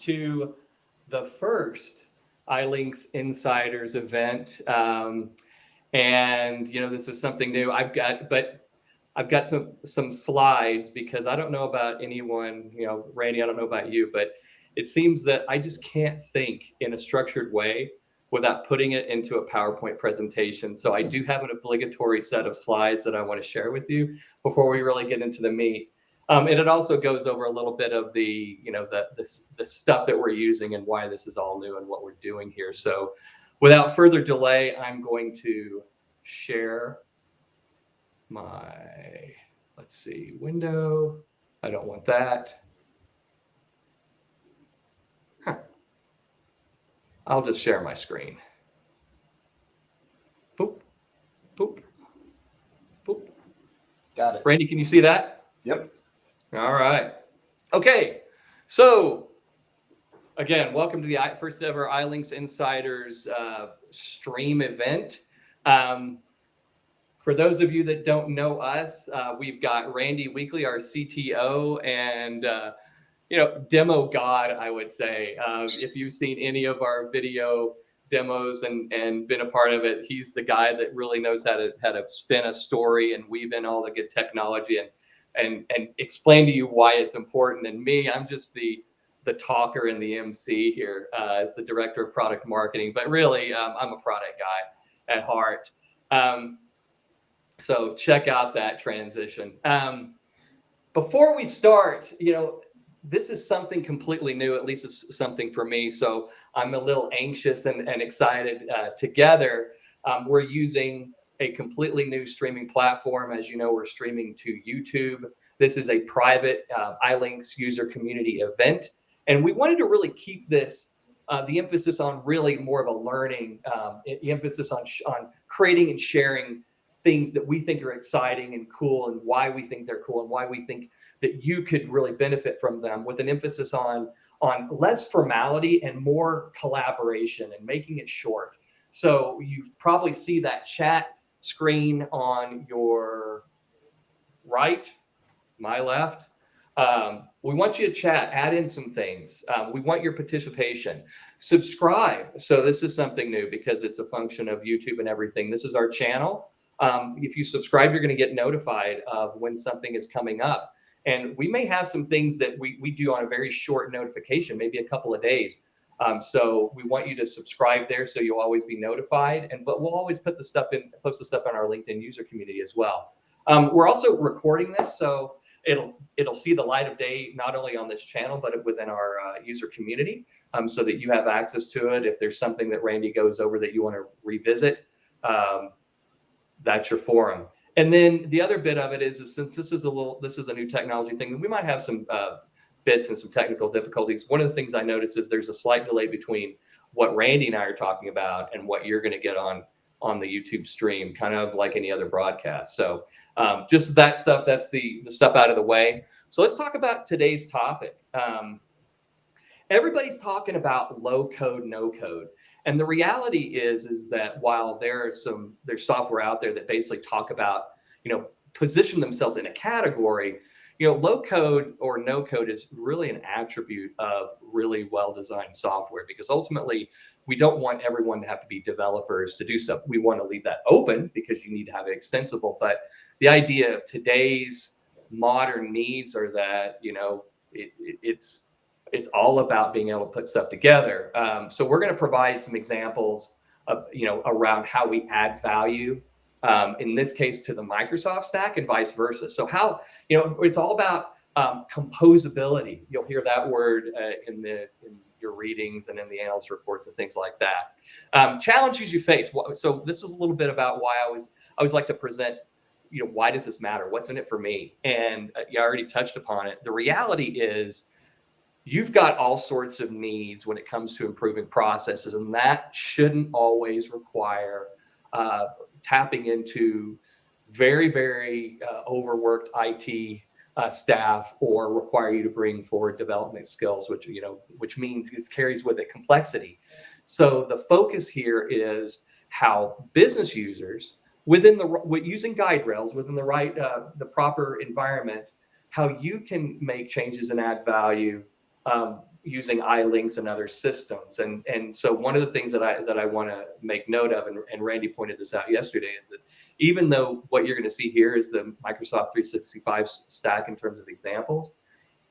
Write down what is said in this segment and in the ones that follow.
to the first ILINX Insiders event. And this is something new. I've got some slides because I don't know about anyone, Randy, I don't know about you, but it seems that I just can't think in a structured way without putting it into a PowerPoint presentation. So I do have an obligatory set of slides that I want to share with you before we really get into the meat. And it also goes over a little bit of the stuff that we're using and why this is all new and what we're doing here. So without further delay, I'm going to share my, let's see, window. I don't want that. I'll just share my screen. Boop, boop, boop. Got it. Randy, can you see that? Yep. All right. Okay. So again, welcome to the first ever ILINX Insiders stream event. For those of you that don't know us, we've got Randy Weekly, our CTO, and demo god, I would say. If you've seen any of our video demos and been a part of it, he's the guy that really knows how to spin a story and weave in all the good technology and explain to you why it's important. And me, I'm just the talker and the MC here as the director of product marketing, but really I'm a product guy at heart. So check out that transition. Before we start, this is something completely new, at least it's something for me. So I'm a little anxious and excited together. We're using a completely new streaming platform. As you know, we're streaming to YouTube. This is a private ILINX user community event. And we wanted to really keep this, the emphasis on really more of a learning, the emphasis on creating and sharing things that we think are exciting and cool and why we think they're cool and why we think that you could really benefit from them, with an emphasis on less formality and more collaboration and making it short. So you probably see that chat screen on your right, my left. We want you to chat, add in some things. We want your participation. Subscribe. So this is something new because it's a function of YouTube and everything. This is our channel. If you subscribe, you're going to get notified of when something is coming up. And we may have some things that we do on a very short notification, maybe a couple of days. So we want you to subscribe there so you'll always be notified. But we'll always post the stuff on our LinkedIn user community as well. We're also recording this, so it'll see the light of day not only on this channel but within our user community, so that you have access to it. If there's something that Randy goes over that you want to revisit, that's your forum. And then the other bit of it is since this is a new technology thing, we might have some bits and some technical difficulties. One of the things I noticed is there's a slight delay between what Randy and I are talking about and what you're going to get on the YouTube stream, kind of like any other broadcast. So just that stuff, that's the stuff out of the way. So let's talk about today's topic. Everybody's talking about low code, no code. And the reality is that while there's software out there that basically talk about, position themselves in a category, low code or no code is really an attribute of really well-designed software, because ultimately we don't want everyone to have to be developers to do stuff. We want to leave that open because you need to have it extensible. But the idea of today's modern needs are that, it's all about being able to put stuff together. So we're going to provide some examples of, around how we add value, in this case to the Microsoft stack and vice versa. So how, it's all about composability. You'll hear that word in your readings and in the analyst reports and things like that. Challenges you face. So this is a little bit about why I always like to present, why does this matter? What's in it for me? And you already touched upon it. The reality is, you've got all sorts of needs when it comes to improving processes, and that shouldn't always require tapping into very, very overworked IT staff, or require you to bring forward development skills, which means it carries with it complexity. So the focus here is how business users using guide rails within the proper environment, how you can make changes and add value using ILINX and other systems. And so one of the things that I want to make note of, and Randy pointed this out yesterday, is that even though what you're going to see here is the Microsoft 365 stack in terms of examples,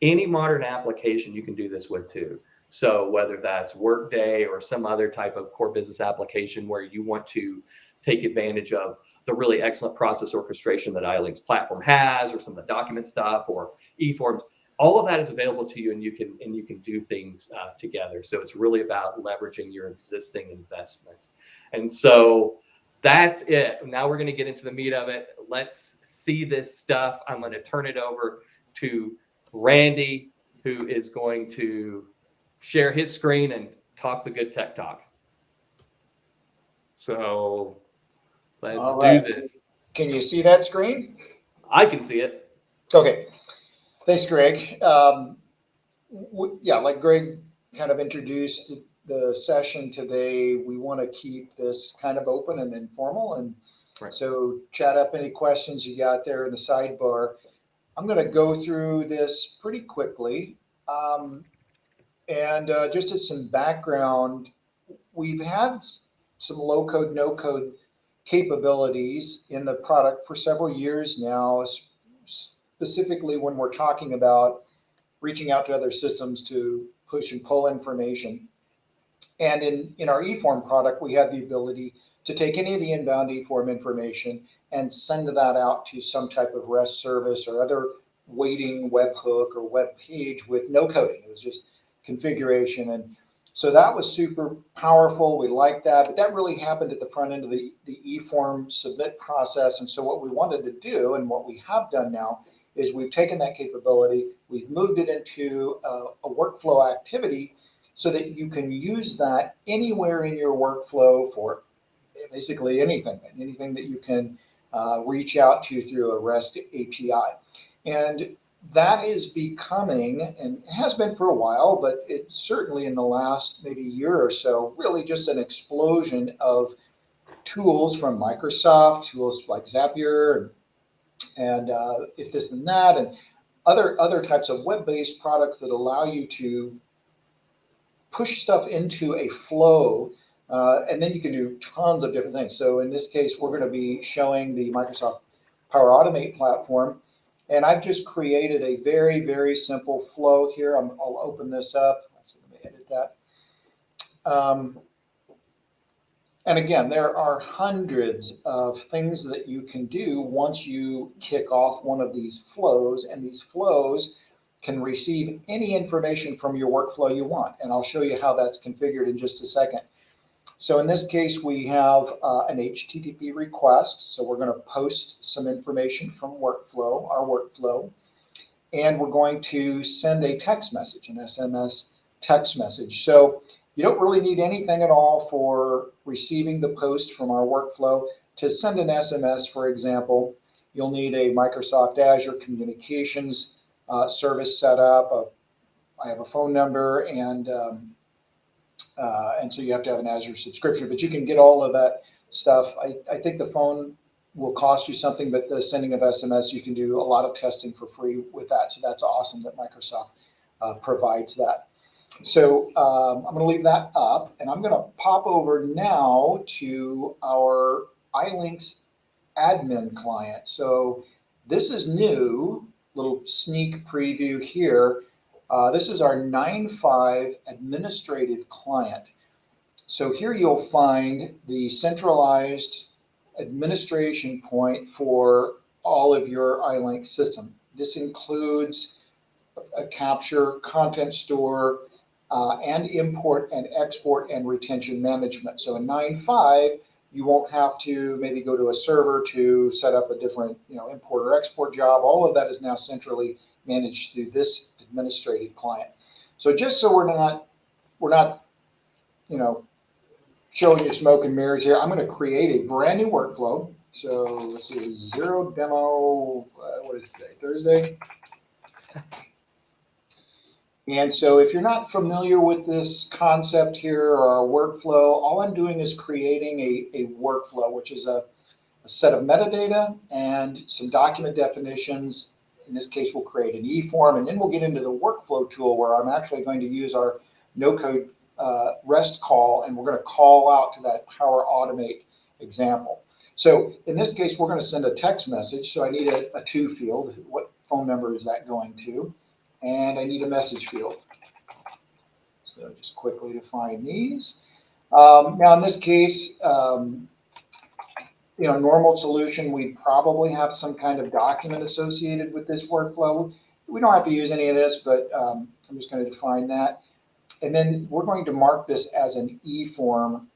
any modern application you can do this with too. So whether that's Workday or some other type of core business application where you want to take advantage of the really excellent process orchestration that ILINX platform has, or some of the document stuff, or eForms, all of that is available to you, and you can do things together. So it's really about leveraging your existing investment. And so that's it. Now we're going to get into the meat of it. Let's see this stuff. I'm going to turn it over to Randy, who is going to share his screen and talk the good tech talk. So let's do this. Can you see that screen? I can see it. Okay. Thanks, Greg. Yeah, like Greg kind of introduced the session today, we want to keep this kind of open and informal. And so chat up any questions you got there in the sidebar. I'm going to go through this pretty quickly. And just as some background, we've had some low code, no code capabilities in the product for several years now, specifically when we're talking about reaching out to other systems to push and pull information. And in our eForm product, we have the ability to take any of the inbound eForm information and send that out to some type of REST service or other waiting webhook or web page with no coding. It was just configuration. And so that was super powerful. We liked that, but that really happened at the front end of the eForm submit process. And so what we wanted to do, and what we have done now, is we've taken that capability, we've moved it into a workflow activity so that you can use that anywhere in your workflow for basically anything that you can reach out to through a REST API. And that is becoming, and has been for a while, but it's certainly in the last maybe year or so, really just an explosion of tools from Microsoft, tools like Zapier and if this and that, and other types of web-based products that allow you to push stuff into a flow, and then you can do tons of different things. So in this case, we're going to be showing the Microsoft Power Automate platform, and I've just created a very, very simple flow here. I'll open this up. So let me edit that. And again, there are hundreds of things that you can do once you kick off one of these flows, and these flows can receive any information from your workflow you want. And I'll show you how that's configured in just a second. So in this case, we have an HTTP request. So we're going to post some information from our workflow, and we're going to send a text message, an SMS text message. So you don't really need anything at all for receiving the post from our workflow. To send an SMS, for example, you'll need a Microsoft Azure communications service set up. I have a phone number, and so you have to have an Azure subscription, but you can get all of that stuff. I think the phone will cost you something, but the sending of SMS, you can do a lot of testing for free with that. So that's awesome that Microsoft provides that. So I'm going to leave that up, and I'm going to pop over now to our ILINX admin client. So this is new, little sneak preview here. This is our 9.5 administrative client. So here you'll find the centralized administration point for all of your ILINX system. This includes a capture, content store, and import and export and retention management. So in 9.5, you won't have to maybe go to a server to set up a different, import or export job. All of that is now centrally managed through this administrative client. So just so we're not, showing you smoke and mirrors here, I'm going to create a brand new workflow. So let's see, zero demo. What is today? Thursday. And so if you're not familiar with this concept here or our workflow, all I'm doing is creating a workflow, which is a set of metadata and some document definitions in this case, we'll create an e-form, and then we'll get into the workflow tool where I'm actually going to use our no-code REST call, and we're going to call out to that Power Automate example. So in this case, we're going to send a text message. So I need a to field. What phone number is that going to? And I need a message field. So just quickly define these. Now in this case, normal solution, we'd probably have some kind of document associated with this workflow. We don't have to use any of this, but I'm just going to define that. And then we're going to mark this as an e-form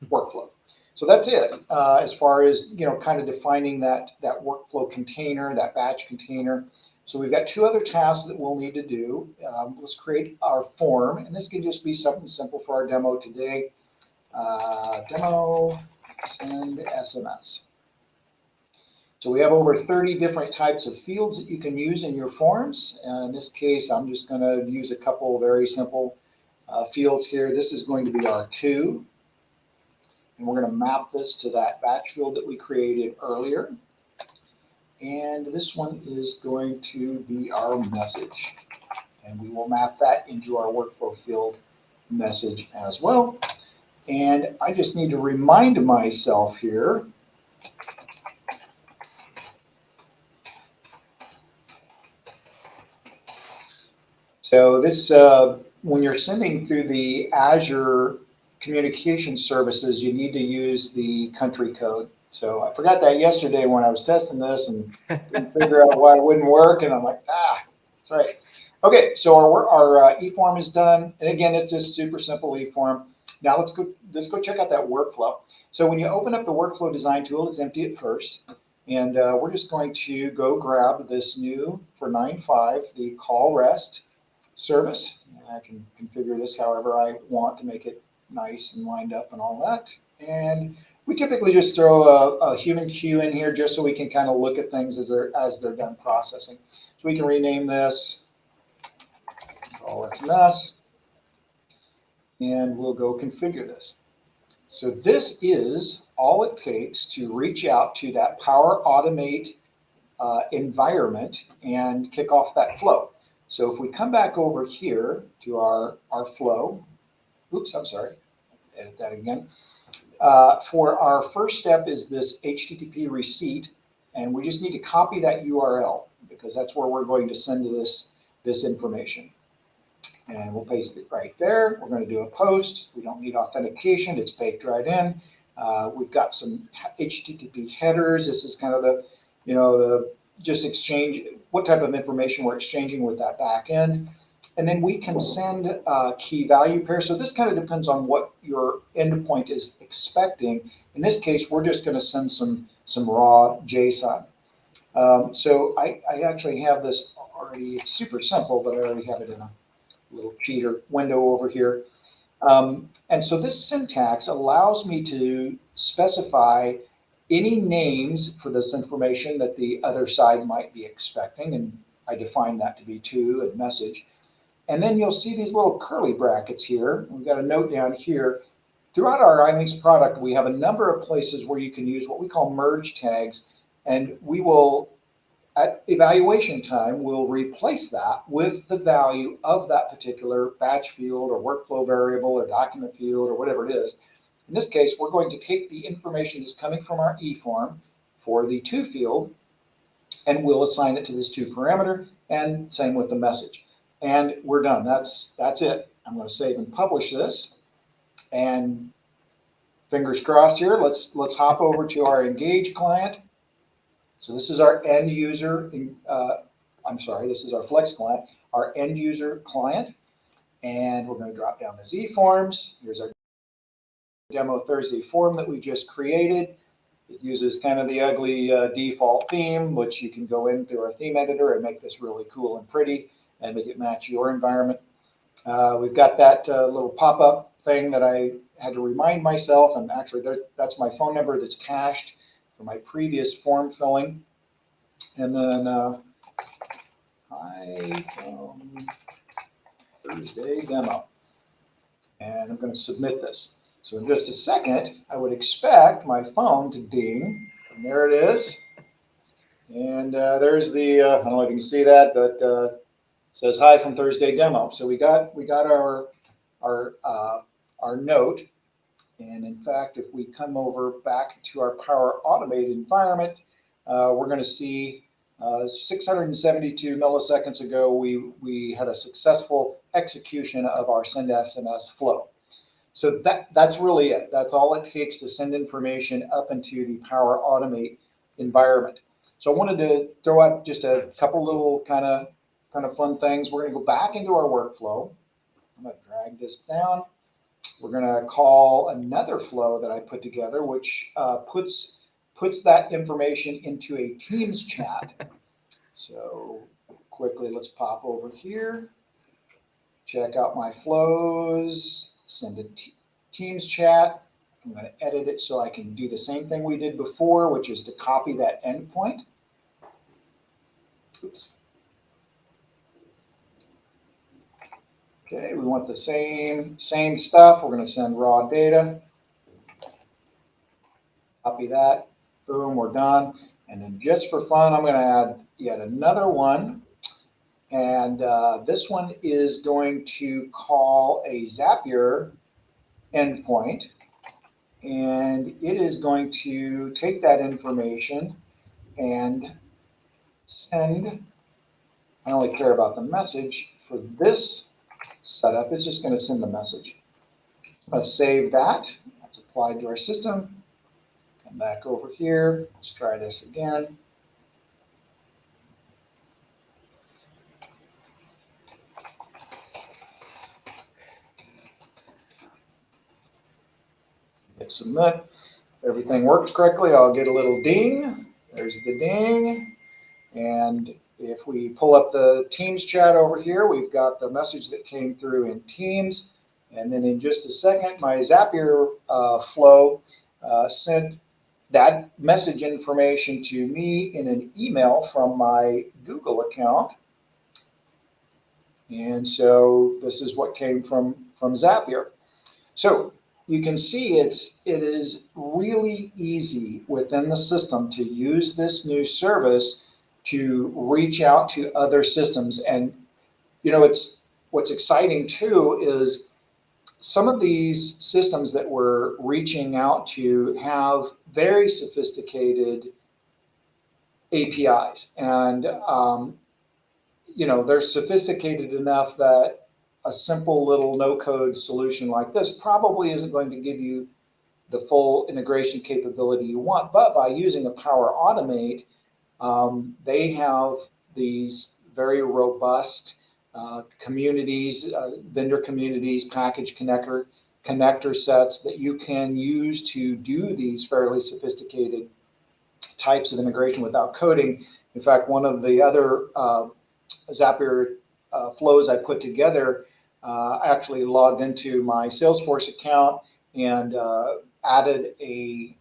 workflow. So that's it, as far as, kind of defining that workflow container, that batch container. So we've got two other tasks that we'll need to do. Let's create our form, and this can just be something simple for our demo today. Demo, send SMS. So we have over 30 different types of fields that you can use in your forms. In this case, I'm just going to use a couple of very simple fields here. This is going to be our to, and we're going to map this to that batch field that we created earlier. And this one is going to be our message, and we will map that into our workflow field message as well. And I just need to remind myself here so this when you're sending through the Azure communication services, you need to use the country code. So I forgot that yesterday when I was testing this and didn't figure out why it wouldn't work. And I'm like, that's right. Okay, so our e-form is done. And again, it's just super simple e-form. Now let's go check out that workflow. So when you open up the workflow design tool, it's empty at first. And we're just going to go grab this new, for 9.5, the call REST service. And I can configure this however I want to make it nice and lined up and all that. And we typically just throw a human queue in here just so we can kind of look at things as they're done processing. So we can rename this call SMS, and we'll go configure this. So this is all it takes to reach out to that Power Automate environment and kick off that flow. So if we come back over here to our flow, oops, I'm sorry, edit that again. For our first step is this HTTP receipt, and we just need to copy that URL because that's where we're going to send this information. And we'll paste it right there. We're going to do a post. We don't need authentication. It's baked right in. We've got some HTTP headers. This is kind of the just exchange, what type of information we're exchanging with that back end. And then we can send a key value pair. So this kind of depends on what your endpoint is expecting. In this case, we're just going to send some raw JSON. So I actually have this already. It's super simple, but I already have it in a little cheater window over here. And so this syntax allows me to specify any names for this information that the other side might be expecting. And I define that to be to and message. And then you'll see these little curly brackets here. We've got a note down here. Throughout our ILINX product, we have a number of places where you can use what we call merge tags. And we will, at evaluation time, we'll replace that with the value of that particular batch field or workflow variable or document field or whatever it is. In this case, we're going to take the information that's coming from our e-form for the to field, and we'll assign it to this to parameter, and same with the message. And we're done. That's it. I'm going to save and publish this. And fingers crossed here. Let's hop over to our Engage client. So this is our end user. This is our Flex client, our end user client. And we're going to drop down the Z forms. Here's our demo Thursday form that we just created. It uses kind of the ugly default theme, which you can go in through our theme editor and make this really cool and pretty and make it match your environment. We've got that little pop-up thing that I had to remind myself, and actually that's my phone number that's cached for my previous form filling. And then Thursday demo. And I'm going to submit this. So in just a second, I would expect my phone to ding, and there it is. And there's the, I don't know if you can see that, but says hi from Thursday demo. So we got our, our note. And in fact, if we come over back to our Power Automate environment, we're going to see 672 milliseconds ago, we had a successful execution of our send SMS flow. So that's really it. That's all it takes to send information up into the Power Automate environment. So I wanted to throw out just a couple little kind of fun things. We're going to go back into our workflow. I'm going to drag this down. We're going to call another flow that I put together, which puts that information into a Teams chat. So quickly, let's pop over here, check out my flows, send a Teams chat. I'm going to edit it so I can do the same thing we did before, which is to copy that endpoint. Oops. Okay, we want the same stuff. We're going to send raw data. Copy that. Boom, we're done. And then just for fun, I'm going to add yet another one. And this one is going to call a Zapier endpoint. And it is going to take that information and send. I only care about the message. For this setup, it's just going to send the message. Let's save that. That's applied to our system. Come back over here. Let's try this again. Hit submit. Everything works correctly. I'll get a little ding. There's the ding. And if we pull up the Teams chat over here, we've got the message that came through in Teams. And then in just a second, my Zapier flow sent that message information to me in an email from my Google account. And so this is what came from Zapier. So you can see it is really easy within the system to use this new service to reach out to other systems. And what's exciting too is some of these systems that we're reaching out to have very sophisticated APIs, and they're sophisticated enough that a simple little no-code solution like this probably isn't going to give you the full integration capability you want. But by using a Power Automate, they have these very robust communities, vendor communities, package connector sets that you can use to do these fairly sophisticated types of integration without coding. In fact, one of the other Zapier flows I put together actually logged into my Salesforce account and added a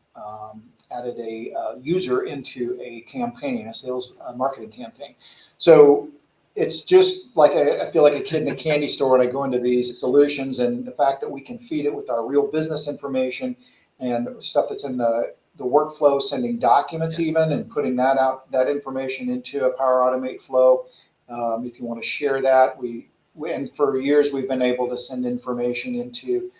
user into a campaign, a sales marketing campaign. So it's just like I feel like a kid in a candy store when I go into these solutions, and the fact that we can feed it with our real business information and stuff that's in the workflow, sending documents even, and putting that information into a Power Automate flow. If you want to share that, and for years we've been able to send information into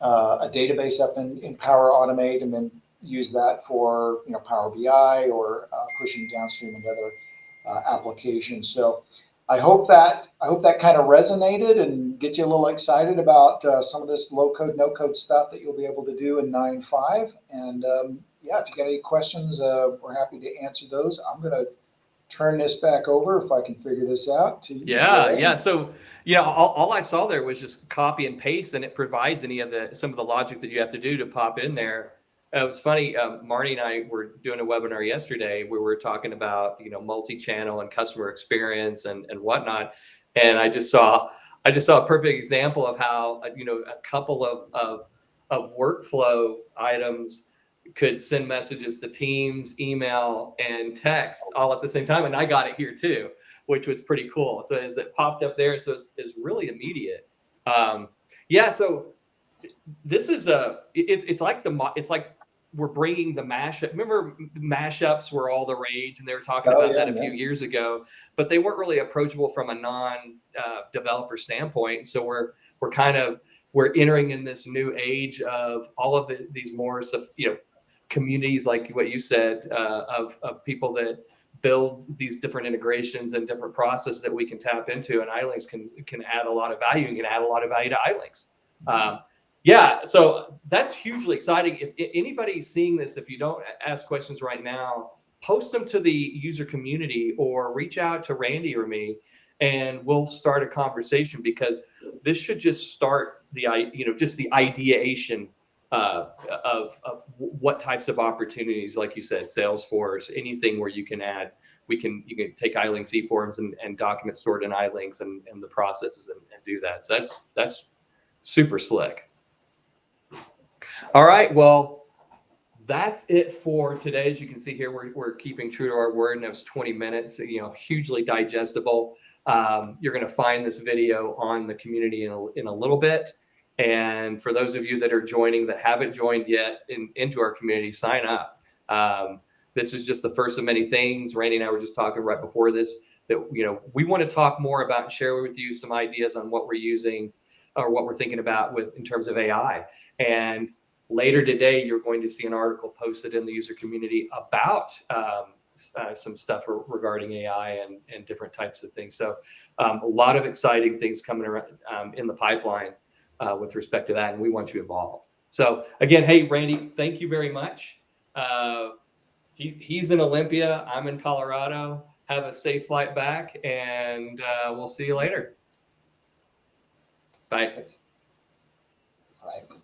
a database up in Power Automate, and then use that for Power BI or pushing downstream into other applications. So I hope that kind of resonated and get you a little excited about some of this low code, no code stuff that you'll be able to do in 9.5. And if you got any questions, we're happy to answer those. I'm going to turn this back over if I can figure this out to you. Yeah. So, all I saw there was just copy and paste, and it provides some of the logic that you have to do to pop in there. It was funny. Marty and I were doing a webinar yesterday where we were talking about, multi-channel and customer experience and whatnot. And I just saw a perfect example of how, a couple of workflow items could send messages to Teams, email, and text all at the same time. And I got it here too, which was pretty cool. So as it popped up there, so it's really immediate. So this is it's like we're bringing the mashup. Remember, mashups were all the rage, and they were talking Oh about yeah, that a few man. years ago, but they weren't really approachable from a developer standpoint. So we're entering in this new age of all of these more, communities, like what you said, of people that build these different integrations and different processes that we can tap into, and ILINX can add a lot of value, and can add a lot of value to ILINX. Yeah, so that's hugely exciting. If anybody's seeing this, if you don't ask questions right now, post them to the user community or reach out to Randy or me, and we'll start a conversation, because this should just start just the ideation of what types of opportunities, like you said, Salesforce, anything where you can add, you can take ILINX eForms and document stored in ILINX and the processes and do that. So that's super slick. All right, well, that's it for today. As you can see here, we're keeping true to our word, and it was 20 minutes, hugely digestible. You're going to find this video on the community in a little bit. And for those of you that are joining that haven't joined yet into our community, sign up. This is just the first of many things. Randy and I were just talking right before this that we want to talk more about and share with you some ideas on what we're using or what we're thinking about in terms of AI. And later today, you're going to see an article posted in the user community about some stuff regarding AI and different types of things. So a lot of exciting things coming around in the pipeline with respect to that, and we want you involved. So again, hey, Randy, thank you very much. He's in Olympia. I'm in Colorado. Have a safe flight back, and we'll see you later. Bye. Right.